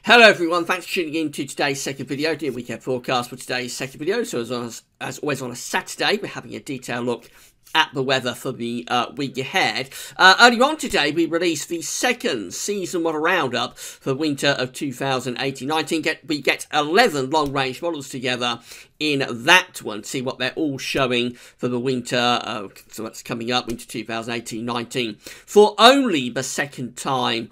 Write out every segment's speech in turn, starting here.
Hello everyone, thanks for tuning in to today's second video, doing weekend forecast for today's second video. So as always on a Saturday, we're having a detailed look at the weather for the week ahead. Earlier on today, we released the second season model roundup for winter of 2018-19. We get 11 long-range models together in that one, see what they're all showing for the winter, so that's coming up, winter 2018-19, for only the second time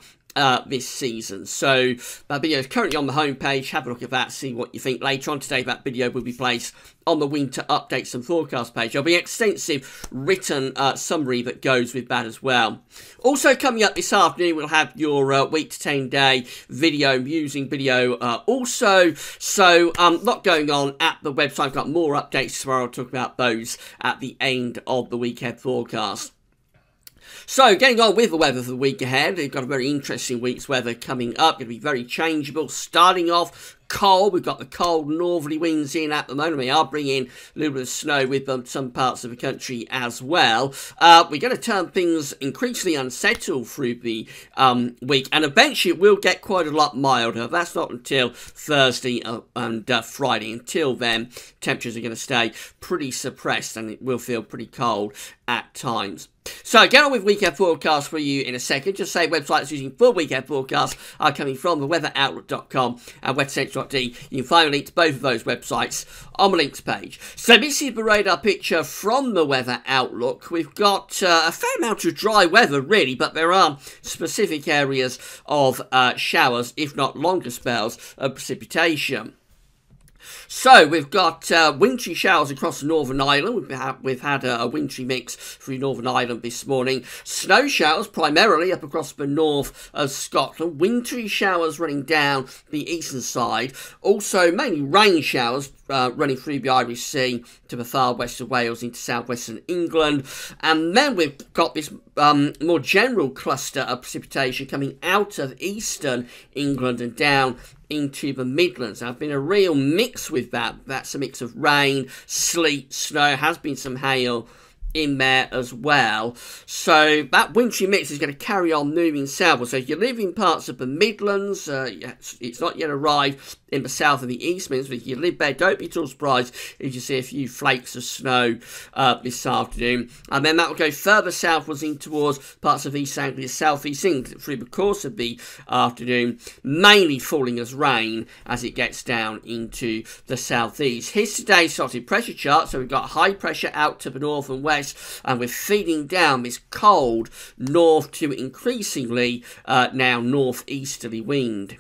this season. So that video is currently on the homepage. Have a look at that, see what you think. Later on today, that video will be placed on the winter updates and forecast page. There'll be an extensive written summary that goes with that as well. Also coming up this afternoon, we'll have your week to 10 day video, musing video also. So lot going on at the website. I've got more updates tomorrow. I'll talk about those at the end of the weekend forecast. So, getting on with the weather for the week ahead, we've got a very interesting week's weather coming up. Going to be very changeable. Starting off cold, we've got the cold northerly winds in at the moment. We are bringing a little bit of snow with them, some parts of the country as well. We're going to turn things increasingly unsettled through the week, and eventually it will get quite a lot milder. That's not until Thursday and Friday. Until then, temperatures are going to stay pretty suppressed, and it will feel pretty cold at times. So, get on with weekend forecast for you in a second. Just say websites using full weekend forecast are coming from theweatheroutlook.com and webcentre.de. You can find a link to both of those websites on the links page. So, this is the radar picture from the Weather Outlook. We've got a fair amount of dry weather, really, but there are specific areas of showers, if not longer spells, of precipitation. So, we've got wintry showers across Northern Ireland. We've had a wintry mix through Northern Ireland this morning. Snow showers primarily up across the north of Scotland. Wintry showers running down the eastern side. Also, mainly rain showers running through the Irish Sea to the far west of Wales into southwestern England. And then we've got this more general cluster of precipitation coming out of eastern England and down into the Midlands. There's been a real mix with that. That's a mix of rain, sleet, snow, has been some hail in there as well. So that wintry mix is going to carry on moving southward. So if you live in parts of the Midlands, it's not yet arrived in the south and the East Midlands, but if you live there, don't be too surprised if you see a few flakes of snow this afternoon. And then that will go further southwards in towards parts of East Anglia, South East England through the course of the afternoon, mainly falling as rain as it gets down into the southeast. Here's today's starting pressure chart. So we've got high pressure out to the north and west, and we're feeding down this cold north to increasingly now northeasterly wind.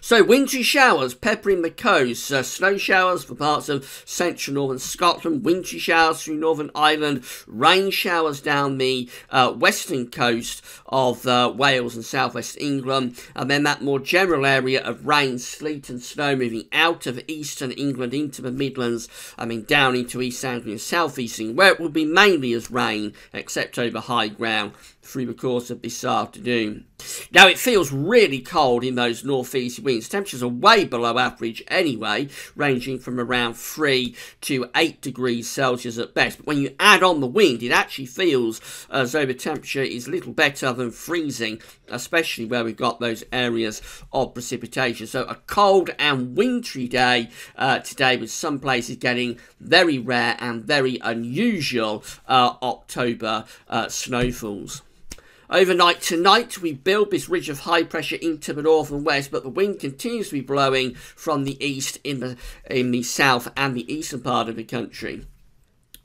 So, wintry showers peppering the coast, snow showers for parts of central northern Scotland, wintry showers through Northern Ireland, rain showers down the western coast of Wales and southwest England, and then that more general area of rain, sleet and snow moving out of eastern England into the Midlands, down into East Anglia and South East England, where it will be mainly as rain, except over high ground through the course of this afternoon. Now, it feels really cold in those northeast winds. Temperatures are way below average anyway, ranging from around 3 to 8 degrees Celsius at best. But when you add on the wind, it actually feels as though the temperature is a little better than freezing, especially where we've got those areas of precipitation. So a cold and wintry day today, with some places getting very rare and very unusual October snowfalls. Overnight tonight, we build this ridge of high pressure into the north and west, but the wind continues to be blowing from the east in the south and the eastern part of the country.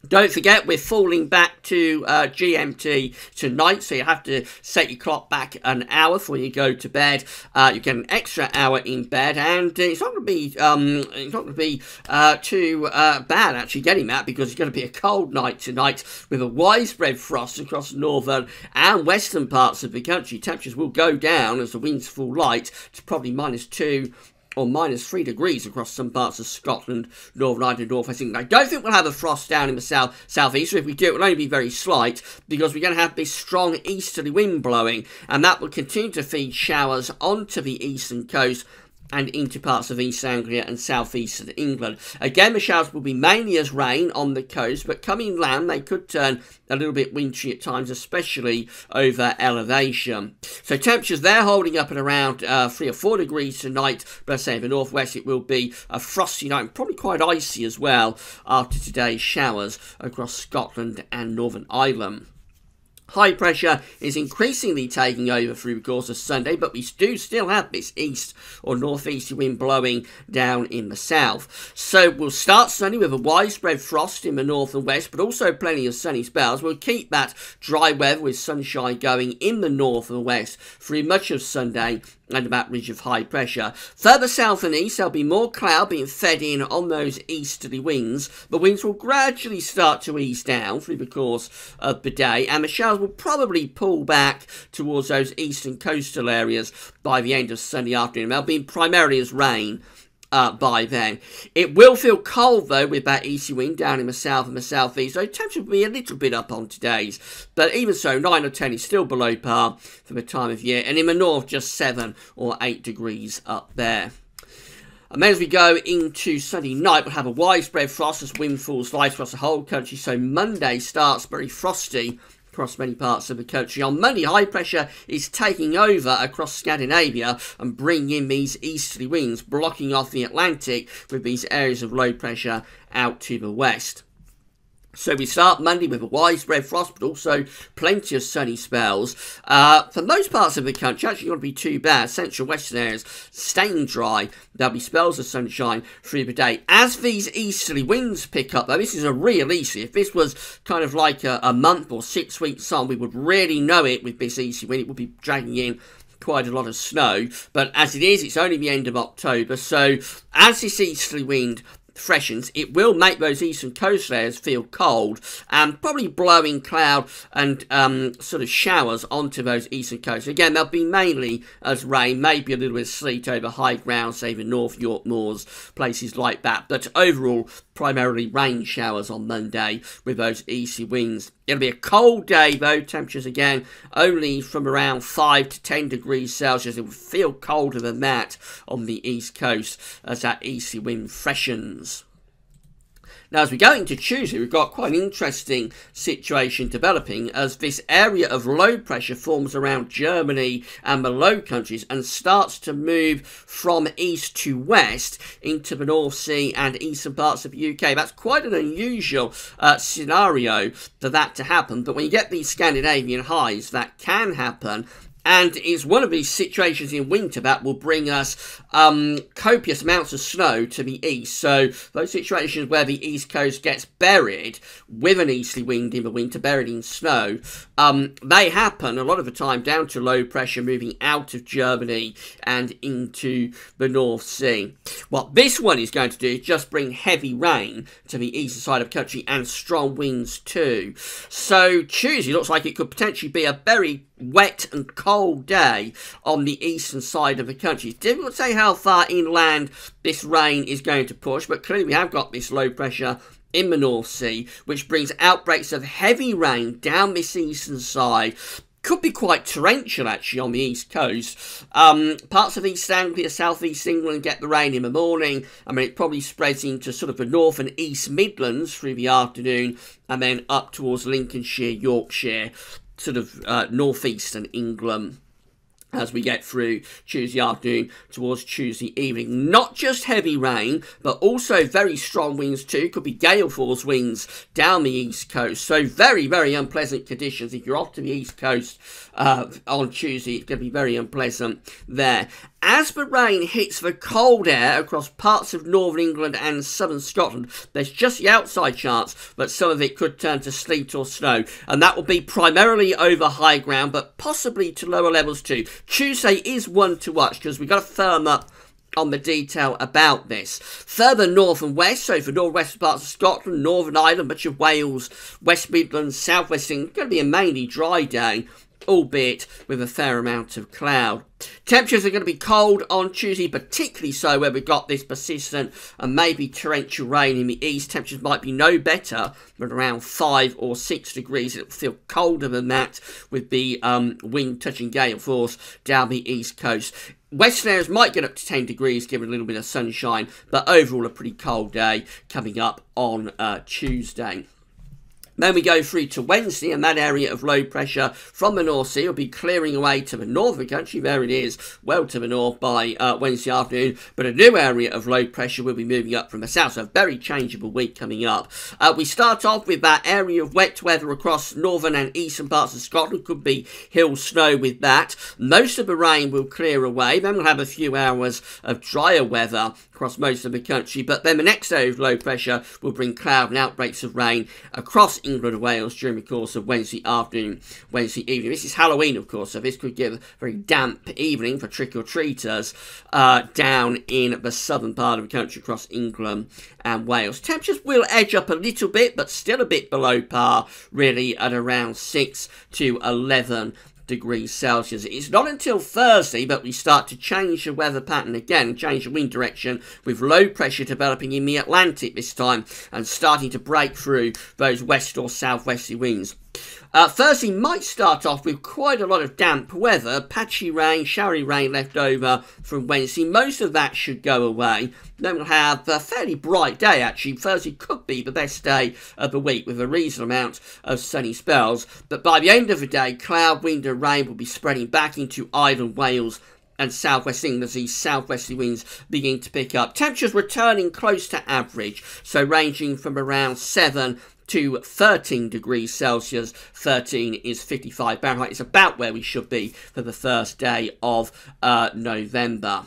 Don't forget, we're falling back to GMT tonight, so you have to set your clock back an hour before you go to bed. You get an extra hour in bed, and it's not going to be too bad actually getting that, because it's going to be a cold night tonight with a widespread frost across northern and western parts of the country. Temperatures will go down as the winds fall light to probably -2 or -3 degrees across some parts of Scotland, Northern Ireland, North West England. I don't think we'll have a frost down in the southeast, or if we do, it will only be very slight, because we're going to have this strong easterly wind blowing, and that will continue to feed showers onto the eastern coast and into parts of East Anglia and southeastern England. Again, the showers will be mainly as rain on the coast, but coming inland, they could turn a little bit wintry at times, especially over elevation. So temperatures there holding up at around 3 or 4 degrees tonight, but I say in the northwest it will be a frosty night and probably quite icy as well after today's showers across Scotland and Northern Ireland. High pressure is increasingly taking over through the course of Sunday, but we do still have this east or northeasterly wind blowing down in the south. So we'll start Sunday with a widespread frost in the north and west, but also plenty of sunny spells. We'll keep that dry weather with sunshine going in the north and west through much of Sunday and about ridge of high pressure. Further south and east, there'll be more cloud being fed in on those easterly winds. The winds will gradually start to ease down through the course of the day, and the showers will probably pull back towards those eastern coastal areas by the end of Sunday afternoon. They'll be primarily as rain by then. It will feel cold though with that easy wind down in the south and the southeast, so temperature will be a little bit up on today's, but even so 9 or 10 is still below par for the time of year, and in the north just 7 or 8 degrees up there. And then as we go into Sunday night, we'll have a widespread frost as wind falls light across the whole country, so Monday starts very frosty across many parts of the country. On Monday, high pressure is taking over across Scandinavia and bringing in these easterly winds, blocking off the Atlantic with these areas of low pressure out to the west. So we start Monday with a widespread frost, but also plenty of sunny spells. For most parts of the country, actually not going to be too bad. Central western areas staying dry. There'll be spells of sunshine through the day. As these easterly winds pick up, though, this is a real easterly. If this was kind of like a month or 6 weeks on, we would really know it with this easterly wind. It would be dragging in quite a lot of snow. But as it is, it's only the end of October. So as this easterly wind freshens, it will make those eastern coast areas feel cold and probably blowing cloud and sort of showers onto those eastern coasts. Again, they'll be mainly as rain, maybe a little bit of sleet over high ground, say the North York Moors, places like that, but overall primarily rain showers on Monday with those easy winds. It'll be a cold day though, temperatures again only from around 5 to 10 degrees Celsius. It will feel colder than that on the east coast as that easy wind freshens. Now, as we go into Tuesday, we've got quite an interesting situation developing as this area of low pressure forms around Germany and the Low Countries and starts to move from east to west into the North Sea and eastern parts of the UK. That's quite an unusual scenario for that to happen, but when you get these Scandinavian highs, that can happen. And it's one of these situations in winter that will bring us copious amounts of snow to the east. So those situations where the east coast gets buried with an easterly wind in the winter, buried in snow, they happen a lot of the time down to low pressure moving out of Germany and into the North Sea. What this one is going to do is just bring heavy rain to the eastern side of the country and strong winds too. So Tuesday looks like it could potentially be a very wet and cold day on the eastern side of the country. It's difficult to say how far inland this rain is going to push, but clearly we have got this low pressure in the North Sea, which brings outbreaks of heavy rain down this eastern side. Could be quite torrential actually on the east coast. Parts of East Anglia, southeast England get the rain in the morning. I mean, it probably spreads into sort of the north and east Midlands through the afternoon, and then up towards Lincolnshire, Yorkshire, sort of northeastern England as we get through Tuesday afternoon towards Tuesday evening. Not just heavy rain, but also very strong winds too. Could be gale force winds down the east coast. So very, very unpleasant conditions. If you're off to the east coast on Tuesday, it's going to be very unpleasant there. As the rain hits the cold air across parts of northern England and southern Scotland, there's just the outside chance that some of it could turn to sleet or snow, and that will be primarily over high ground, but possibly to lower levels too. Tuesday is one to watch because we've got to firm up on the detail about this. Further north and west, so for northwest parts of Scotland, Northern Ireland, much of Wales, West Midlands, South West England, it's going to be a mainly dry day, albeit with a fair amount of cloud. Temperatures are going to be cold on Tuesday, particularly so where we've got this persistent and maybe torrential rain in the east. Temperatures might be no better than around 5 or 6 degrees. It'll feel colder than that with the wind touching gale force down the east coast. Western areas might get up to 10 degrees, given a little bit of sunshine, but overall a pretty cold day coming up on Tuesday. Then we go through to Wednesday, and that area of low pressure from the North Sea will be clearing away to the north of the country. There it is, well to the north by Wednesday afternoon. But a new area of low pressure will be moving up from the south, so a very changeable week coming up. We start off with that area of wet weather across northern and eastern parts of Scotland. Could be hill snow with that. Most of the rain will clear away. Then we'll have a few hours of drier weather across most of the country, but then the next area of low pressure will bring cloud and outbreaks of rain across England and Wales during the course of Wednesday afternoon, Wednesday evening. This is Halloween, of course, so this could give a very damp evening for trick-or-treaters down in the southern part of the country across England and Wales. Temperatures will edge up a little bit, but still a bit below par, really, at around 6 to 11 degrees Celsius. It's not until Thursday that we start to change the weather pattern again and change the wind direction, with low pressure developing in the Atlantic this time and starting to break through those west or southwesterly winds. Thursday might start off with quite a lot of damp weather, patchy rain, showery rain left over from Wednesday. Most of that should go away. Then we'll have a fairly bright day, actually. Thursday could be the best day of the week with a reasonable amount of sunny spells. But by the end of the day, cloud, wind and rain will be spreading back into Ireland, Wales and southwest England as these southwesterly winds begin to pick up. Temperatures returning close to average, so ranging from around 7 to 13 degrees Celsius. 13 is 55 Fahrenheit. It's about where we should be for the first day of November.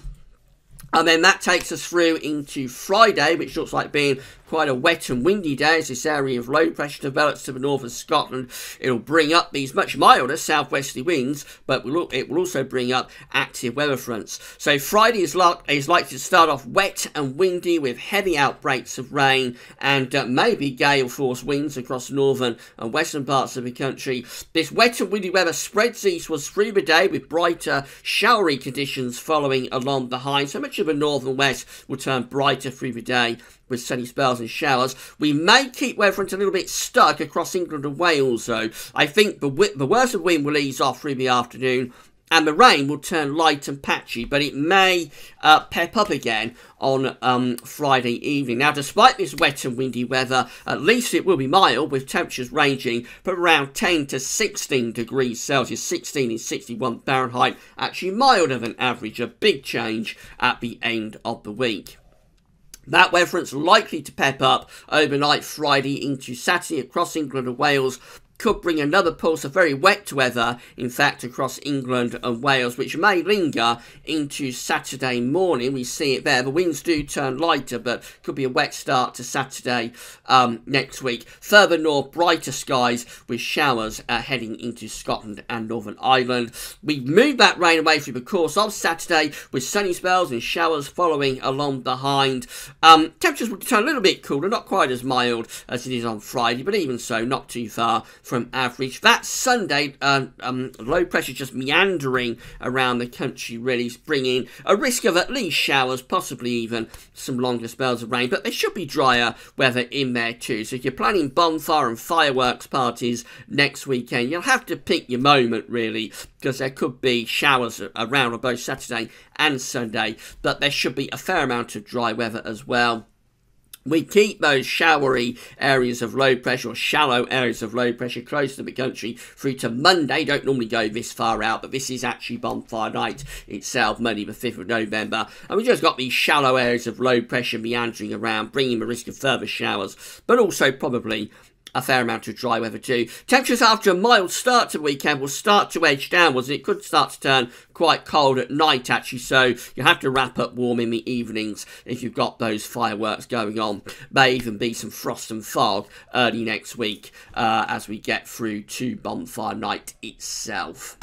And then that takes us through into Friday, which looks like being quite a wet and windy day as this area of low pressure develops to the north of Scotland. It'll bring up these much milder southwesterly winds, but it will also bring up active weather fronts. So Friday is likely to start off wet and windy with heavy outbreaks of rain and maybe gale force winds across northern and western parts of the country. This wet and windy weather spreads eastwards through the day with brighter showery conditions following along the high. So much of the north and west will turn brighter through the day with sunny spells and showers. We may keep weather fronts a little bit stuck across England and Wales, though. I think the worst of wind will ease off through the afternoon, and the rain will turn light and patchy, but it may pep up again on Friday evening. Now, despite this wet and windy weather, at least it will be mild, with temperatures ranging from around 10 to 16 degrees Celsius. 16 is 61 Fahrenheit, actually milder than average, a big change at the end of the week. That weather front's likely to pep up overnight Friday into Saturday across England and Wales. Could bring another pulse of very wet weather, in fact, across England and Wales, which may linger into Saturday morning. We see it there. The winds do turn lighter, but could be a wet start to Saturday next week. Further north, brighter skies with showers heading into Scotland and Northern Ireland. We move that rain away through the course of Saturday with sunny spells and showers following along behind. Temperatures will turn a little bit cooler, not quite as mild as it is on Friday, but even so, not too far from average. That Sunday, low pressure just meandering around the country, really bringing a risk of at least showers, possibly even some longer spells of rain, but there should be drier weather in there too. So if you're planning bonfire and fireworks parties next weekend, you'll have to pick your moment, really, because there could be showers around on both Saturday and Sunday, but there should be a fair amount of dry weather as well. We keep those showery areas of low pressure, or shallow areas of low pressure, close to the country through to Monday. Don't normally go this far out, but this is actually Bonfire Night itself, Monday the 5th of November. And we've just got these shallow areas of low pressure meandering around, bringing the risk of further showers, but also probably a fair amount of dry weather too. Temperatures after a mild start to the weekend will start to edge downwards. It could start to turn quite cold at night, actually, so you have to wrap up warm in the evenings if you've got those fireworks going on. May even be some frost and fog early next week as we get through to Bonfire Night itself.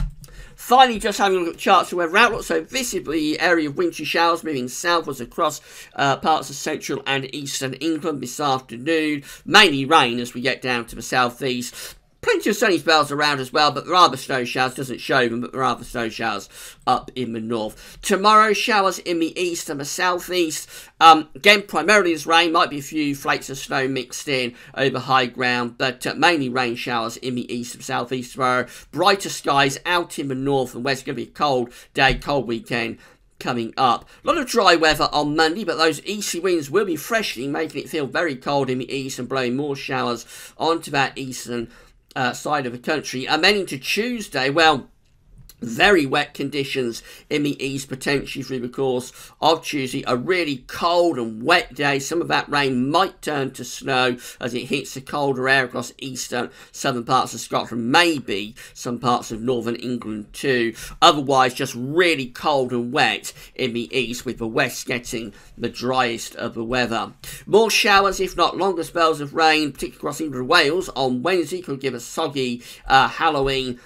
Finally, just having a look at charts of weather outlook. So this is the area of wintry showers moving southwards across parts of central and eastern England this afternoon. Mainly rain as we get down to the southeast. Plenty of sunny spells around as well, but there are the snow showers. Doesn't show them, but there are the snow showers up in the north. Tomorrow, showers in the east and the southeast. Again, primarily as rain. Might be a few flakes of snow mixed in over high ground, but mainly rain showers in the east and southeast tomorrow. Brighter skies out in the north and west. It's going to be a cold day, cold weekend. coming up. A lot of dry weather on Monday, but those easterly winds will be freshening, making it feel very cold in the east and blowing more showers onto that eastern side of the country. And then into Tuesday, well, very wet conditions in the east, potentially through the course of Tuesday. A really cold and wet day. Some of that rain might turn to snow as it hits the colder air across eastern, southern parts of Scotland, maybe some parts of northern England too. Otherwise, just really cold and wet in the east, with the west getting the driest of the weather. More showers, if not longer spells of rain, particularly across England and Wales on Wednesday, could give a soggy Halloween.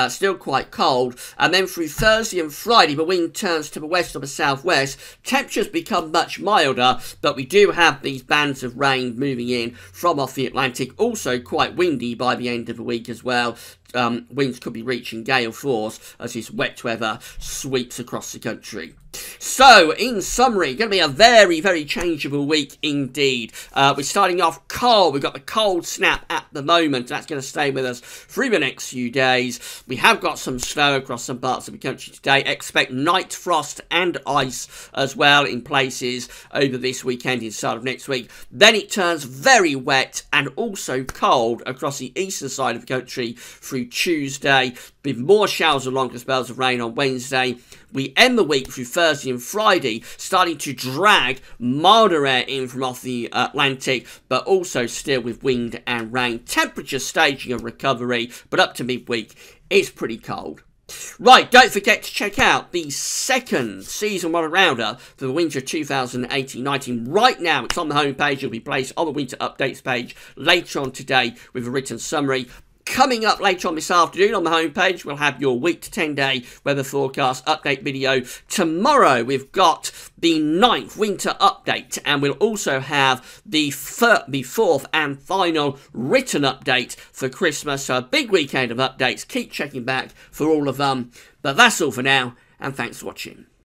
Still quite cold, and then through Thursday and Friday the wind turns to the west or the southwest. Temperatures become much milder, but we do have these bands of rain moving in from off the Atlantic. Also quite windy by the end of the week as well. Winds could be reaching gale force as this wet weather sweeps across the country. So, in summary, going to be a very, very changeable week indeed. We're starting off cold. We've got the cold snap at the moment. That's going to stay with us through the next few days. We have got some snow across some parts of the country today. Expect night frost and ice as well in places over this weekend and start of next week. Then it turns very wet and also cold across the eastern side of the country through Tuesday, with more showers and longer spells of rain on Wednesday. We end the week through Thursday and Friday, starting to drag milder air in from off the Atlantic, but also still with wind and rain. Temperature staging a recovery, but up to midweek, it's pretty cold. Right, don't forget to check out the second season one rounder for the winter 2018-19. Right now, it's on the homepage. It'll be placed on the winter updates page later on today with a written summary. Coming up later on this afternoon on the homepage, we'll have your week to 10-day weather forecast update video. Tomorrow, we've got the 9th winter update, and we'll also have the fourth and final written update for Christmas. So a big weekend of updates. Keep checking back for all of them. But that's all for now, and thanks for watching.